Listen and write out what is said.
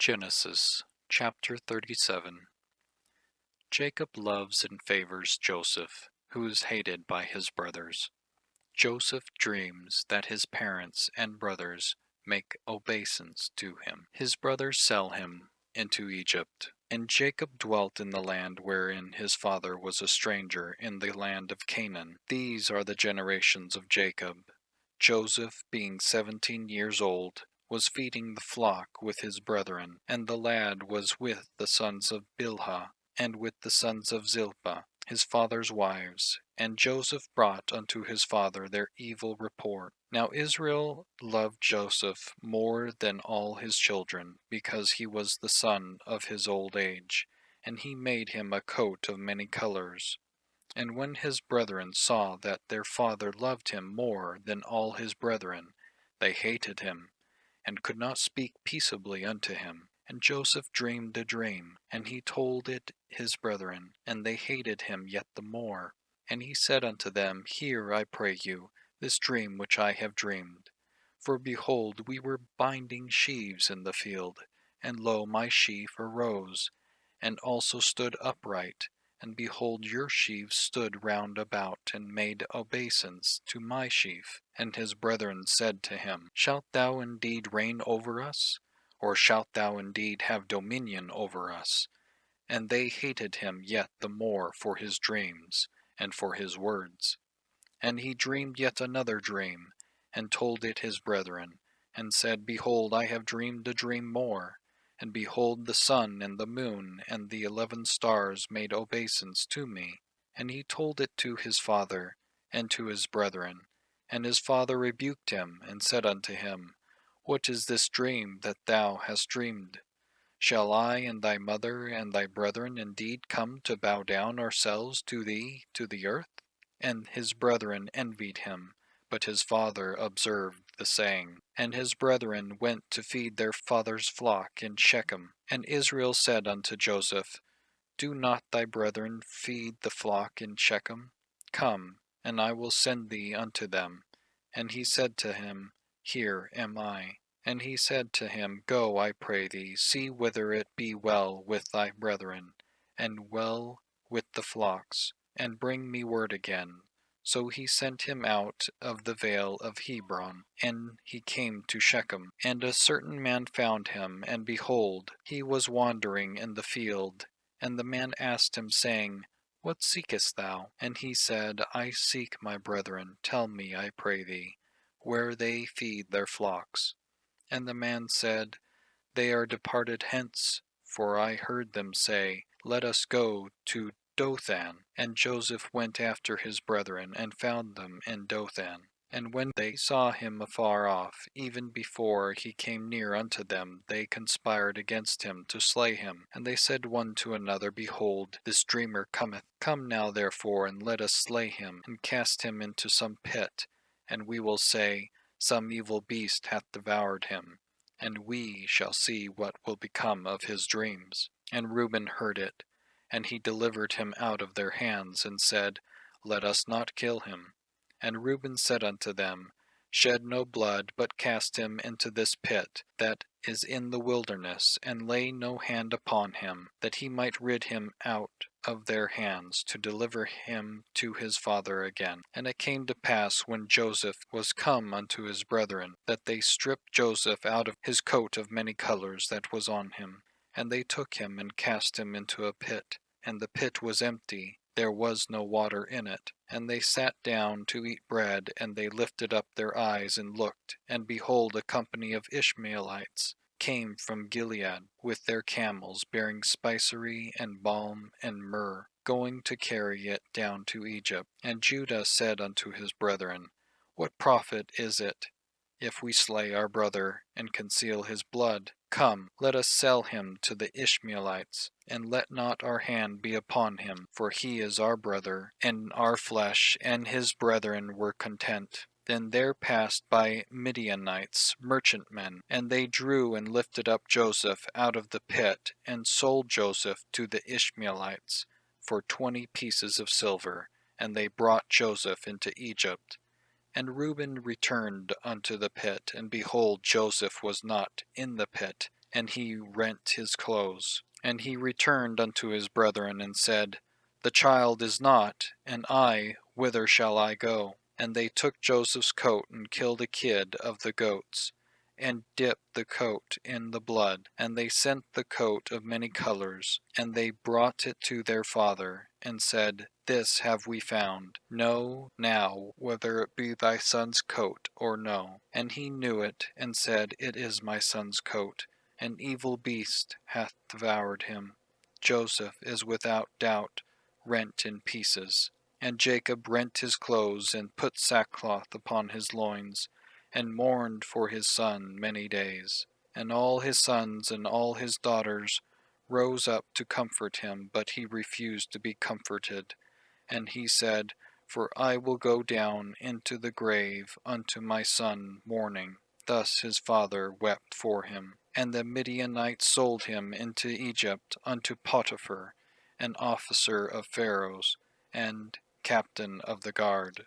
Genesis chapter 37. Jacob loves and favors Joseph, who is hated by his brothers. Joseph dreams that his parents and brothers make obeisance to him. His brothers sell him into Egypt, and Jacob dwelt in the land wherein his father was a stranger, in the land of Canaan. These are the generations of Jacob. Joseph, being 17 years old, was feeding the flock with his brethren, and the lad was with the sons of Bilhah, and with the sons of Zilpah, his father's wives. And Joseph brought unto his father their evil report. Now Israel loved Joseph more than all his children, because he was the son of his old age, and he made him a coat of many colors. And when his brethren saw that their father loved him more than all his brethren, they hated him, and could not speak peaceably unto him. And Joseph dreamed a dream, and he told it his brethren, and they hated him yet the more. And he said unto them, Hear, I pray you, this dream which I have dreamed. For behold, we were binding sheaves in the field, and lo, my sheaf arose, and also stood upright. And behold, your sheaves stood round about, and made obeisance to my sheaf. And his brethren said to him, Shalt thou indeed reign over us? Or shalt thou indeed have dominion over us? And they hated him yet the more for his dreams, and for his words. And he dreamed yet another dream, and told it his brethren, and said, Behold, I have dreamed a dream more. And behold, the sun and the moon and the 11 stars made obeisance to me. And he told it to his father and to his brethren. And his father rebuked him, and said unto him, What is this dream that thou hast dreamed? Shall I and thy mother and thy brethren indeed come to bow down ourselves to thee to the earth? And his brethren envied him, but his father observed the saying. And his brethren went to feed their father's flock in Shechem. And Israel said unto Joseph, Do not thy brethren feed the flock in Shechem? Come, and I will send thee unto them. And he said to him, Here am I. And he said to him, Go, I pray thee, see whether it be well with thy brethren, and well with the flocks, and bring me word again. So he sent him out of the vale of Hebron, and he came to Shechem. And a certain man found him, and behold, he was wandering in the field. And the man asked him, saying, What seekest thou? And he said, I seek my brethren. Tell me, I pray thee, where they feed their flocks. And the man said, They are departed hence, for I heard them say, Let us go to Dothan. And Joseph went after his brethren, and found them in Dothan. And when they saw him afar off, even before he came near unto them, they conspired against him to slay him. And they said one to another, Behold, this dreamer cometh. Come now therefore, and let us slay him, and cast him into some pit. And we will say, Some evil beast hath devoured him, and we shall see what will become of his dreams. And Reuben heard it, and he delivered him out of their hands, and said, Let us not kill him. And Reuben said unto them, Shed no blood, but cast him into this pit that is in the wilderness, and lay no hand upon him, that he might rid him out of their hands, to deliver him to his father again. And it came to pass, when Joseph was come unto his brethren, that they stripped Joseph out of his coat of many colors that was on him. And they took him and cast him into a pit, and the pit was empty, there was no water in it. And they sat down to eat bread, and they lifted up their eyes and looked, and behold, a company of Ishmaelites came from Gilead with their camels, bearing spicery and balm and myrrh, going to carry it down to Egypt. And Judah said unto his brethren, What profit is it, if we slay our brother, and conceal his blood? Come, let us sell him to the Ishmaelites, and let not our hand be upon him, for he is our brother, and our flesh. And his brethren were content. Then there passed by Midianites, merchantmen, and they drew and lifted up Joseph out of the pit, and sold Joseph to the Ishmaelites for 20 pieces of silver, and they brought Joseph into Egypt. And Reuben returned unto the pit, and behold, Joseph was not in the pit, and he rent his clothes. And he returned unto his brethren, and said, The child is not, and I, whither shall I go? And they took Joseph's coat, and killed a kid of the goats, and dipped the coat in the blood. And they sent the coat of many colors, and they brought it to their father, and said, This have we found. Know now whether it be thy son's coat or no. And he knew it, and said, It is my son's coat. An evil beast hath devoured him. Joseph is without doubt rent in pieces. And Jacob rent his clothes, and put sackcloth upon his loins, and mourned for his son many days. And all his sons and all his daughters rose up to comfort him, but he refused to be comforted. And he said, For I will go down into the grave unto my son mourning. Thus his father wept for him. And the Midianites sold him into Egypt unto Potiphar, an officer of Pharaoh's, and captain of the guard.